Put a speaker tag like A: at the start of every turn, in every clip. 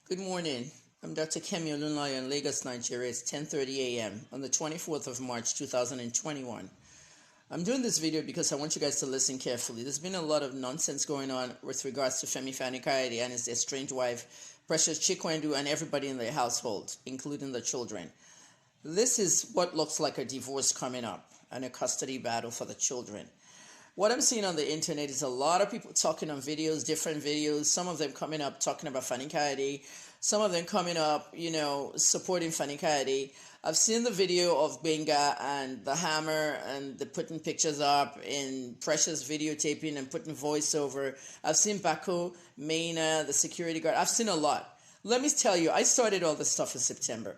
A: Good morning. I'm Dr. Kemi Olunloyo in Lagos, Nigeria. It's 10:30 a.m. on the 24th of March, 2021. I'm doing this video because I want you guys to listen carefully. There's been a lot of nonsense going on with regards to Femi Fani Koyode and his estranged wife, Prescious Chikwendu, and everybody in their household, including the children. This is what looks like a divorce coming up and a custody battle for the children. What I'm seeing on the internet is a lot of people talking on videos, different videos, some of them coming up talking about Fani Koyode, some of them coming up, supporting Fani Koyode. I've seen the video of Benga and the hammer and the putting pictures up in Precious videotaping and putting voiceover. I've seen Bako, Maina, the security guard. I've seen a lot. Let me tell you, I started all this stuff in September.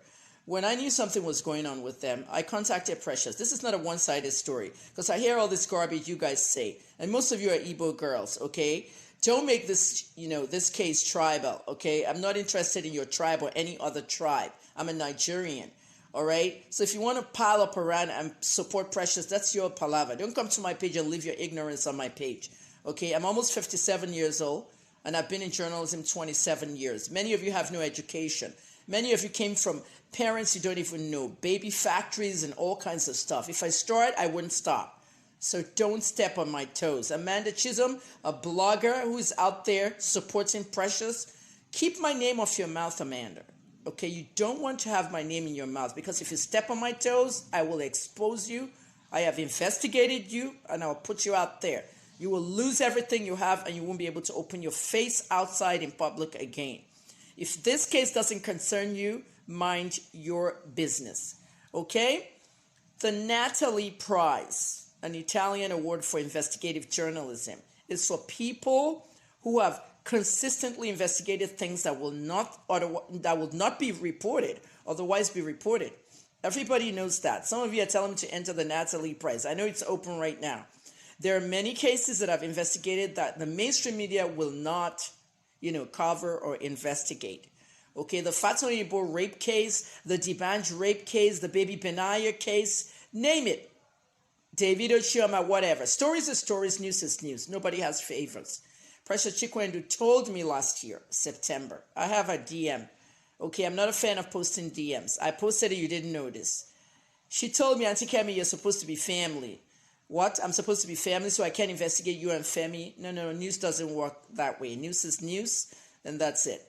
A: When I knew something was going on with them, I contacted Precious. This is not a one-sided story because I hear all this garbage you guys say. And most of you are Igbo girls, okay? Don't make this, this case tribal, okay? I'm not interested in your tribe or any other tribe. I'm a Nigerian, all right? So if you want to pile up around and support Precious, that's your palaver. Don't come to my page and leave your ignorance on my page, okay? I'm almost 57 years old, and I've been in journalism 27 years. Many of you have no education. Many of you came from parents you don't even know, baby factories and all kinds of stuff. If I start, I wouldn't stop. So don't step on my toes. Amanda Chisholm, a blogger who's out there supporting Precious, keep my name off your mouth, Amanda. Okay, you don't want to have my name in your mouth because if you step on my toes, I will expose you. I have investigated you and I'll put you out there. You will lose everything you have and you won't be able to open your face outside in public again. If this case doesn't concern you, mind your business, okay? The Natalie Prize, an Italian award for investigative journalism, is for people who have consistently investigated things that will not be reported, otherwise be reported. Everybody knows that. Some of you are telling me to enter the Natalie Prize. I know it's open right now. There are many cases that I've investigated that the mainstream media will not cover or investigate. Okay, the Fatou Oyinbo rape case, the D'banj rape case, the Baby Benaya case, name it. Davido Chioma, whatever. Stories are stories, news is news. Nobody has favors. Prescious Chikwendu told me last year, September. I have a DM. Okay, I'm not a fan of posting DMs. I posted it, you didn't notice. She told me, Auntie Kemi, you're supposed to be family. What? I'm supposed to be family, so I can't investigate you and Femi? No, news doesn't work that way. News is news, and that's it.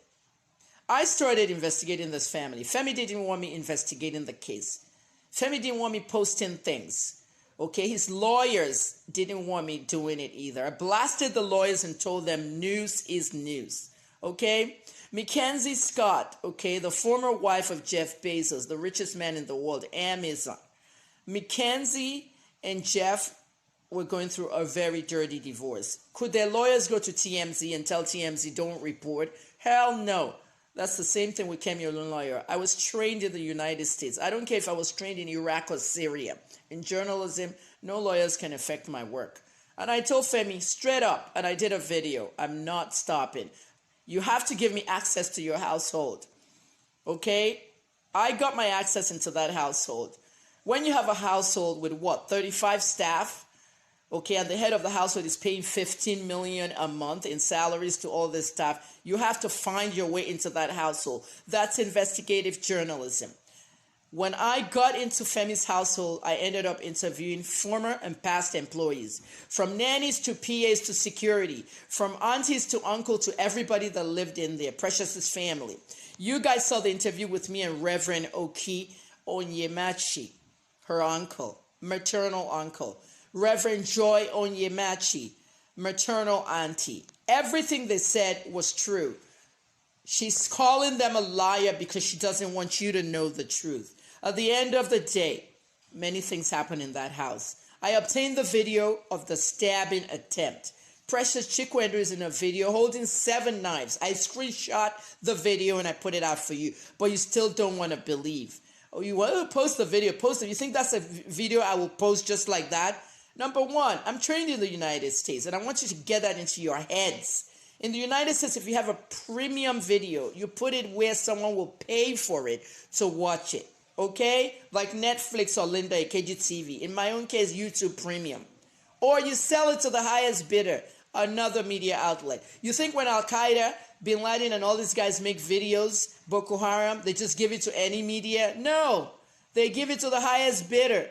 A: I started investigating this family. Femi didn't want me investigating the case. Femi didn't want me posting things. Okay, his lawyers didn't want me doing it either. I blasted the lawyers and told them news is news. Okay? Mackenzie Scott, okay, the former wife of Jeff Bezos, the richest man in the world, Amazon. Mackenzie and Jeff were going through a very dirty divorce. Could their lawyers go to TMZ and tell TMZ don't report? Hell no. That's the same thing with Kemi Olunloyo. I was trained in the United States. I don't care if I was trained in Iraq or Syria. In journalism, no lawyers can affect my work. And I told Femi straight up, and I did a video, I'm not stopping. You have to give me access to your household. Okay? I got my access into that household. When you have a household with 35 staff, okay, and the head of the household is paying $15 million a month in salaries to all this staff, you have to find your way into that household. That's investigative journalism. When I got into Femi's household, I ended up interviewing former and past employees, from nannies to PAs to security, from aunties to uncle to everybody that lived in there, Precious's family. You guys saw the interview with me and Reverend Oki Onyemachi, her uncle, maternal uncle. Reverend Joy Onyemachi, maternal auntie. Everything they said was true. She's calling them a liar because she doesn't want you to know the truth. At the end of the day, many things happen in that house. I obtained the video of the stabbing attempt. Prescious Chikwendu is in a video holding 7 knives. I screenshot the video and I put it out for you, but you still don't want to believe. Oh, you want to post the video, post it. You think that's a video I will post just like that? Number one, I'm trained in the United States, and I want you to get that into your heads. In the United States, if you have a premium video, you put it where someone will pay for it to watch it, okay? Like Netflix or Linda Ikeji TV. In my own case, YouTube Premium. Or you sell it to the highest bidder. another media outlet. You think when Al-Qaeda, Bin Laden, and all these guys make videos, Boko Haram, they just give it to any media? No, they give it to the highest bidder.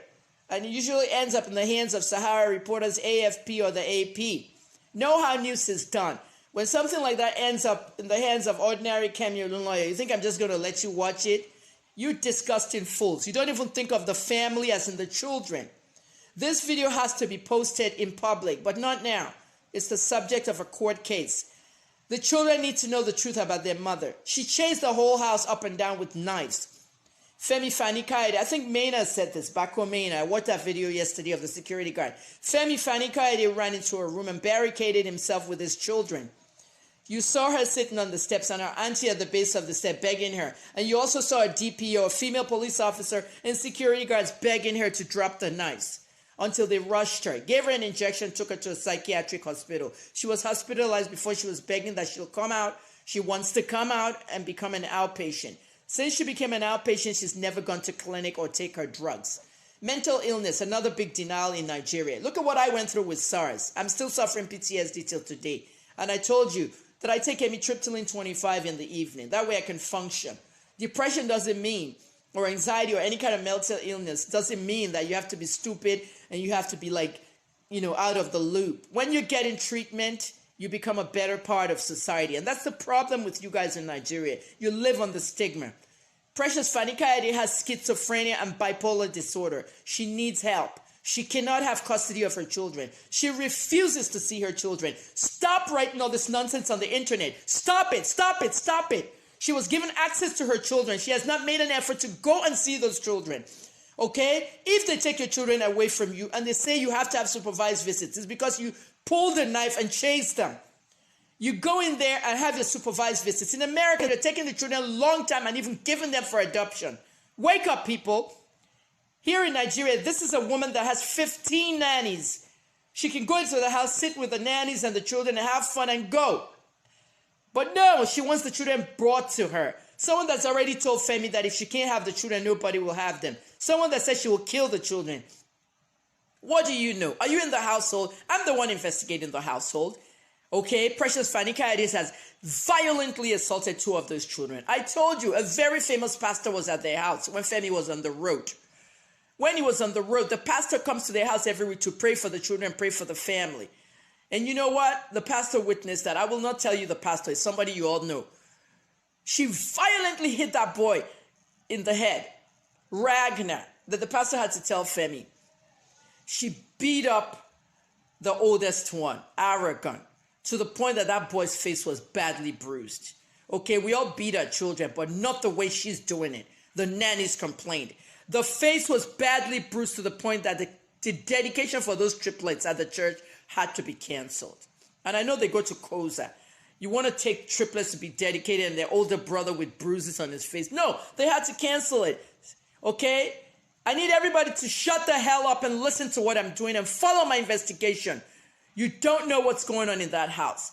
A: And it usually ends up in the hands of Sahara reporters, AFP or the AP. Know how news is done. When something like that ends up in the hands of ordinary Kemi Olunloyo, you think I'm just going to let you watch it? You disgusting fools. You don't even think of the family as in the children. This video has to be posted in public, but not now. It's the subject of a court case. The children need to know the truth about their mother. She chased the whole house up and down with knives. Femi Fani, I think Maina said this, Bako Maina. I watched that video yesterday of the security guard. Femi Fani ran into a room and barricaded himself with his children. You saw her sitting on the steps and her auntie at the base of the step begging her. And you also saw a DPO, a female police officer, and security guards begging her to drop the knives until they rushed her, gave her an injection, took her to a psychiatric hospital. She was hospitalized before she was begging that she'll come out. She wants to come out and become an outpatient. Since she became an outpatient, she's never gone to clinic or take her drugs. Mental illness, another big denial in Nigeria. Look at what I went through with SARS. I'm still suffering PTSD till today. And I told you that I take amitriptyline 25 in the evening. That way I can function. Depression doesn't mean, or anxiety or any kind of mental illness doesn't mean that you have to be stupid and you have to be like, out of the loop. When you get in treatment, you become a better part of society. And that's the problem with you guys in Nigeria. You live on the stigma. Prescious Fani has schizophrenia and bipolar disorder. She needs help. She cannot have custody of her children. She refuses to see her children. Stop writing all this nonsense on the internet. Stop it, stop it, stop it. She was given access to her children. She has not made an effort to go and see those children. Okay? If they take your children away from you and they say you have to have supervised visits, it's because you pull the knife and chase them. You go in there and have your supervised visits. In America, they're taking the children a long time and even giving them for adoption. Wake up, people. Here in Nigeria, this is a woman that has 15 nannies. She can go into the house, sit with the nannies and the children and have fun and go. But no, she wants the children brought to her. Someone that's already told Femi that if she can't have the children, nobody will have them. Someone that says she will kill the children. What do you know? Are you in the household? I'm the one investigating the household. Okay, Prescious Fani has violently assaulted 2 of those children. I told you, a very famous pastor was at their house when Femi was on the road. When he was on the road, the pastor comes to their house every week to pray for the children, pray for the family. And you know what? The pastor witnessed that. I will not tell you the pastor. It's somebody you all know. She violently hit that boy in the head. Ragnar, that the pastor had to tell Femi. She beat up the oldest one, arrogant, to the point that that boy's face was badly bruised. Okay, we all beat our children, but not the way she's doing it. The nannies complained. The face was badly bruised to the point that the dedication for those triplets at the church had to be canceled. And I know they go to Koza. You want to take triplets to be dedicated and their older brother with bruises on his face. No, they had to cancel it. Okay? I need everybody to shut the hell up and listen to what I'm doing and follow my investigation. You don't know what's going on in that house.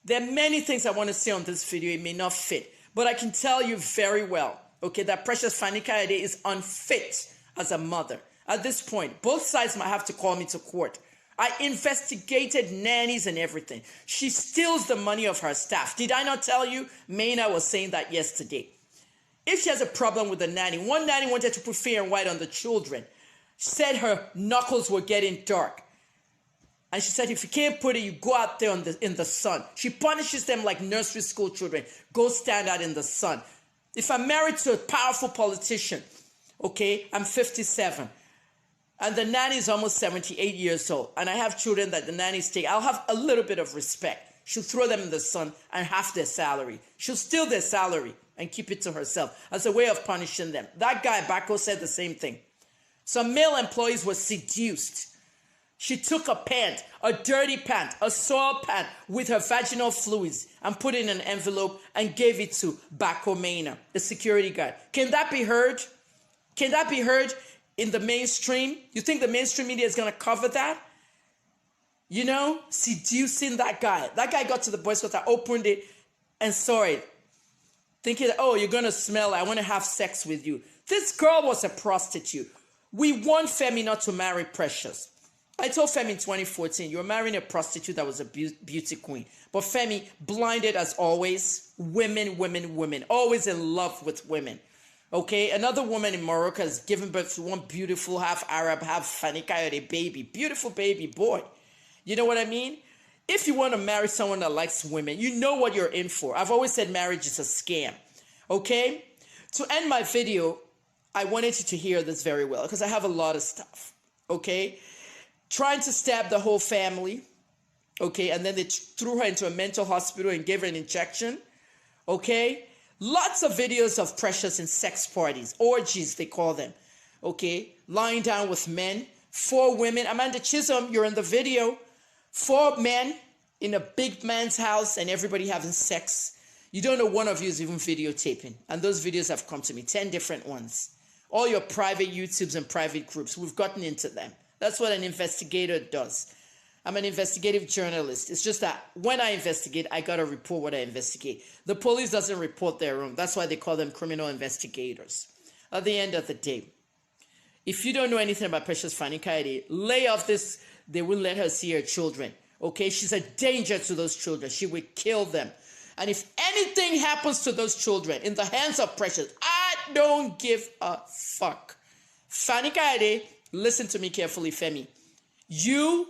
A: There are many things I want to say on this video. It may not fit. But I can tell you very well, okay, that Prescious Fani is unfit as a mother. At this point, both sides might have to call me to court. I investigated nannies and everything. She steals the money of her staff. Did I not tell you? Maina was saying that yesterday. If she has a problem with the nanny, one nanny wanted to put fear and white on the children. Said her knuckles were getting dark. And she said, if you can't put it, you go out there in the sun. She punishes them like nursery school children. Go stand out in the sun. If I'm married to a powerful politician, okay, I'm 57. And the nanny is almost 78 years old. And I have children that the nannies take. I'll have a little bit of respect. She'll throw them in the sun and half their salary. She'll steal their salary and keep it to herself as a way of punishing them. That guy, Bako, said the same thing. Some male employees were seduced. She took a pant, a dirty pant, a soiled pant with her vaginal fluids and put it in an envelope and gave it to Bako Maina, the security guard. Can that be heard? Can that be heard in the mainstream? You think the mainstream media is going to cover that? You know, seducing that guy. That guy got to the Boy Scouts, I opened it and saw it. Thinking, that, oh, you're going to smell it. I want to have sex with you. This girl was a prostitute. We want Femi not to marry Precious. I told Femi in 2014, you were marrying a prostitute that was a beauty queen. But Femi, blinded as always, women, women, women, always in love with women. Okay, another woman in Morocco has given birth to one beautiful, half Arab, half Fani Koyode baby. Beautiful baby boy. You know what I mean? If you want to marry someone that likes women, you know what you're in for. I've always said marriage is a scam. Okay? To end my video, I wanted you to hear this very well because I have a lot of stuff. Okay? Trying to stab the whole family. Okay? And then they threw her into a mental hospital and gave her an injection. Okay? Lots of videos of Precious in sex parties, orgies they call them, okay? Lying down with men, 4 women. Amanda Chisholm, you're in the video. 4 men in a big man's house and everybody having sex. You don't know one of you is even videotaping. And those videos have come to me, 10 different ones. All your private YouTubes and private groups, we've gotten into them. That's what an investigator does. I'm an investigative journalist. It's just that when I investigate, I got to report what I investigate. The police doesn't report their own. That's why they call them criminal investigators. At the end of the day, if you don't know anything about Prescious Fani Koyode, lay off this. They won't let her see her children. Okay? She's a danger to those children. She will kill them. And if anything happens to those children in the hands of Prescious, I don't give a fuck. Fani Koyode, listen to me carefully, Femi. You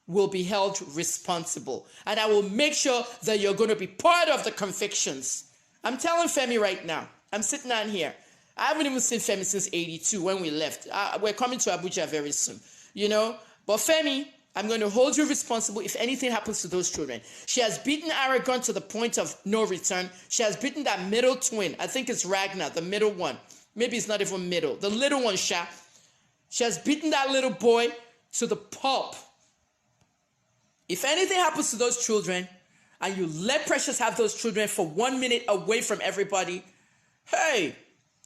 A: will be held responsible. And I will make sure that you're going to be part of the convictions. I'm telling Femi right now. I'm sitting down here. I haven't even seen Femi since 82 when we left. We're coming to Abuja very soon, you know. But Femi, I'm going to hold you responsible if anything happens to those children. She has beaten Aragon to the point of no return. She has beaten that middle twin. I think it's Ragnar, the middle one. Maybe it's not even middle. The little one, Sha. She has beaten that little boy to the pulp. If anything happens to those children and you let Precious have those children for 1 minute away from everybody, hey,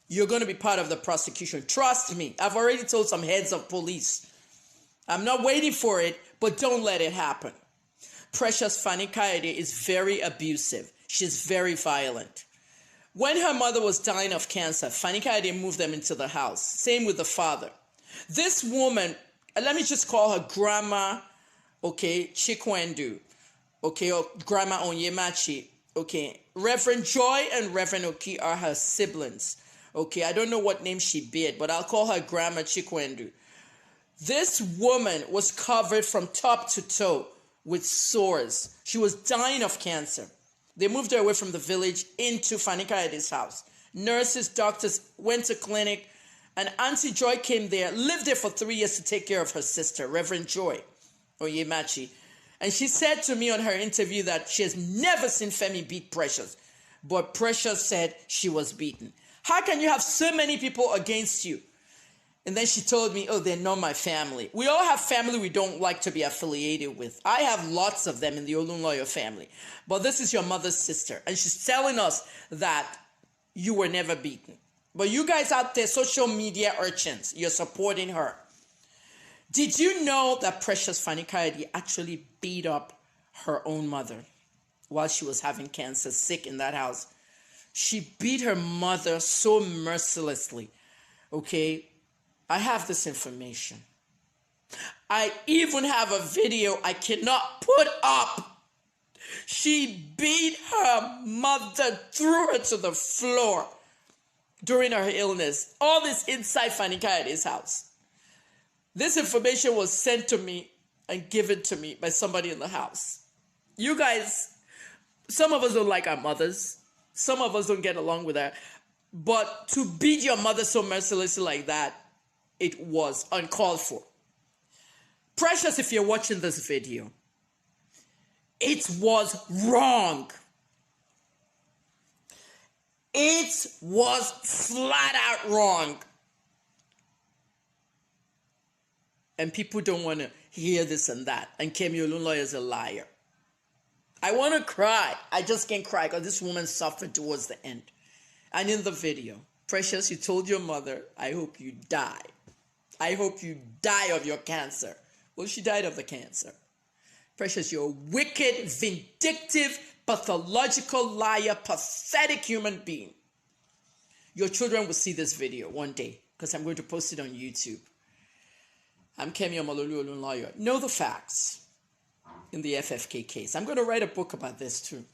A: you're going to be part of the prosecution. Trust me. I've already told some heads of police. I'm not waiting for it, but don't let it happen. Prescious Fani Koyode is very abusive. She's very violent. When her mother was dying of cancer, Fani Koyode moved them into the house. Same with the father. This woman, let me just call her Grandma, okay, Chikwendu, okay, or Grandma Onyemachi, okay. Reverend Joy and Reverend Oki are her siblings, okay. I don't know what name she bear, but I'll call her Grandma Chikwendu. This woman was covered from top to toe with sores. She was dying of cancer. They moved her away from the village into Fani Koyode's house. Nurses, doctors went to clinic, and Auntie Joy came there, lived there for 3 years to take care of her sister, Reverend Joy Onyemachi. And she said to me on her interview that she has never seen Femi beat Precious, but Precious said she was beaten. How can you have so many people against you? And then she told me, oh, they're not my family. We all have family we don't like to be affiliated with. I have lots of them in the Olunloyo family. But this is your mother's sister. And she's telling us that you were never beaten. But you guys out there, social media urchins, you're supporting her. Did you know that Prescious Fani Koyode actually beat up her own mother while she was having cancer, sick in that house? She beat her mother so mercilessly, okay? I have this information. I even have a video I cannot put up. She beat her mother, threw her to the floor during her illness. All this inside Fani Koyode's house. This information was sent to me and given to me by somebody in the house. You guys, some of us don't like our mothers. Some of us don't get along with her. But to beat your mother so mercilessly like that, it was uncalled for. Precious, if you're watching this video, it was wrong. It was flat out wrong. And people don't want to hear this and that. And Kemi Olunloyo is a liar. I want to cry. I just can't cry because this woman suffered towards the end. And in the video, Precious, you told your mother, I hope you die. I hope you die of your cancer. Well, she died of the cancer. Precious, you're a wicked, vindictive, pathological liar, pathetic human being. Your children will see this video one day because I'm going to post it on YouTube. I'm Kemi Olunloyo. Know the facts in the FFK case. I'm going to write a book about this too.